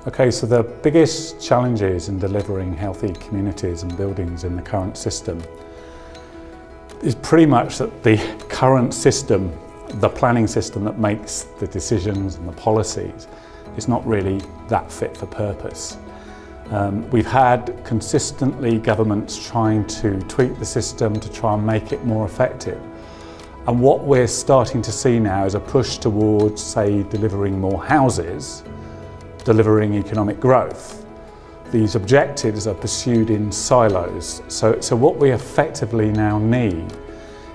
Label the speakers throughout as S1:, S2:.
S1: Okay, so the biggest challenges in delivering healthy communities and buildings in the current system is pretty much that the current system, the planning system that makes the decisions and the policies, is not really that fit for purpose. We've had consistently governments trying to tweak the system to try and make it more effective. And what we're starting to see now is a push towards, say, delivering more houses, delivering economic growth. These objectives are pursued in silos. So what we effectively now need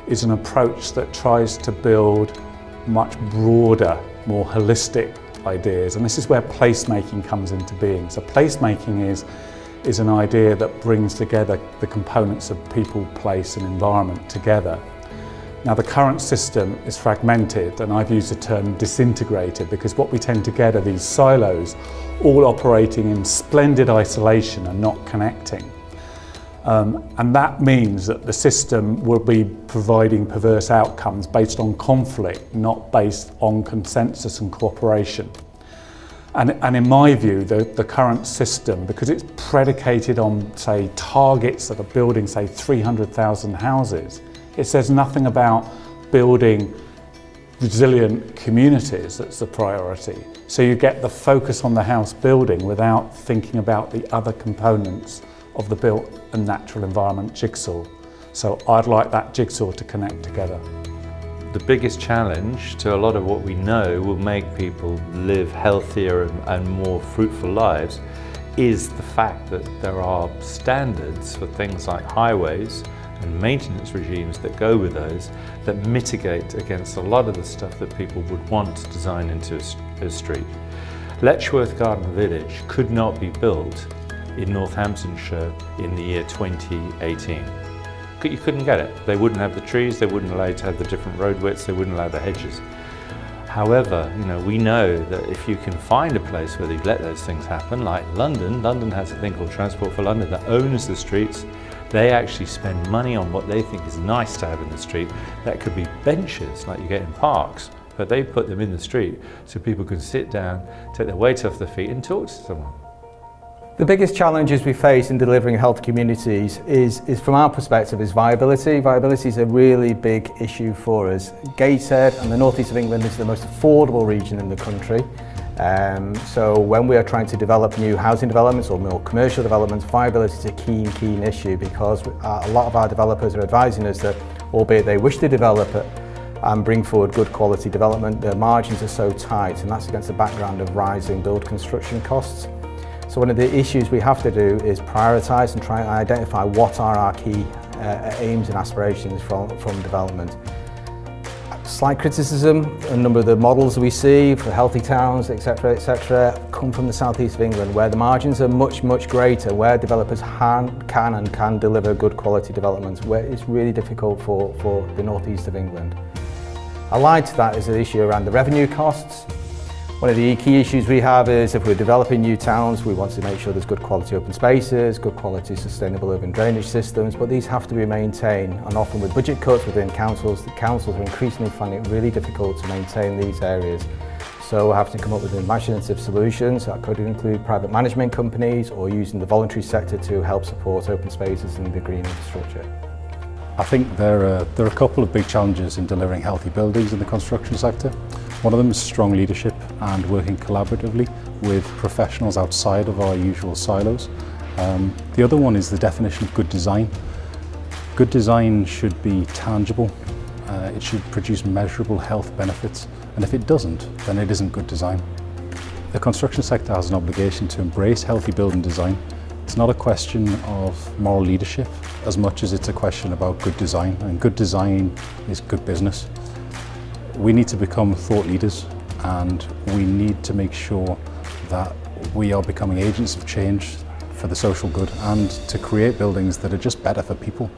S1: is an approach that tries to build much broader, more holistic ideas. And this is where placemaking comes into being. So placemaking is an idea that brings together the components of people, place and environment together. Now the current system is fragmented, and I've used the term disintegrated because what we tend to get are these silos all operating in splendid isolation and not connecting. And that means that the system will be providing perverse outcomes based on conflict, not based on consensus and cooperation. And in my view, the current system, because it's predicated on, say, targets that are building, say, 300,000 houses, it says nothing about building resilient communities. That's the priority. So you get the focus on the house building without thinking about the other components of the built and natural environment jigsaw. So I'd like that jigsaw to connect together.
S2: The biggest challenge to a lot of what we know will make people live healthier and more fruitful lives is the fact that there are standards for things like highways and maintenance regimes that go with those that mitigate against a lot of the stuff that people would want to design into a street. Letchworth Garden Village could not be built in Northamptonshire in the year 2018. You couldn't get it. They wouldn't have the trees, they wouldn't allow you to have the different road widths, they wouldn't allow the hedges. However, we know that if you can find a place where they let those things happen, like London has a thing called Transport for London that owns the streets. They actually spend money on what they think is nice to have in the street. That could be benches like you get in parks, but they put them in the street so people can sit down, take their weight off their feet and talk to someone.
S3: The biggest challenges we face in delivering health communities is from our perspective, is viability. Viability is a really big issue for us. Gateshead and the northeast of England is the most affordable region in the country. So when we are trying to develop new housing developments or more commercial developments, viability is a keen issue because a lot of our developers are advising us that, albeit they wish to develop it and bring forward good quality development, their margins are so tight, and that's against the background of rising build construction costs. So one of the issues we have to do is prioritise and try and identify what are our key aims and aspirations from development. Slight criticism, a number of the models we see for healthy towns, etc., come from the southeast of England, where the margins are much greater, where developers can deliver good quality developments, where it's really difficult for the northeast of England. Allied to that is the issue around the revenue costs. One of the key issues we have is if we're developing new towns, we want to make sure there's good quality open spaces, good quality sustainable urban drainage systems, but these have to be maintained, and often with budget cuts within councils, the councils are increasingly finding it really difficult to maintain these areas. So we'll have to come up with imaginative solutions that could include private management companies or using the voluntary sector to help support open spaces and the green infrastructure.
S4: I think there are a couple of big challenges in delivering healthy buildings in the construction sector. One of them is strong leadership and working collaboratively with professionals outside of our usual silos. The other one is the definition of good design. Good design should be tangible. It should produce measurable health benefits, and if it doesn't, then it isn't good design. The construction sector has an obligation to embrace healthy building design. It's not a question of moral leadership as much as it's a question about good design, and good design is good business. We need to become thought leaders, and we need to make sure that we are becoming agents of change for the social good and to create buildings that are just better for people.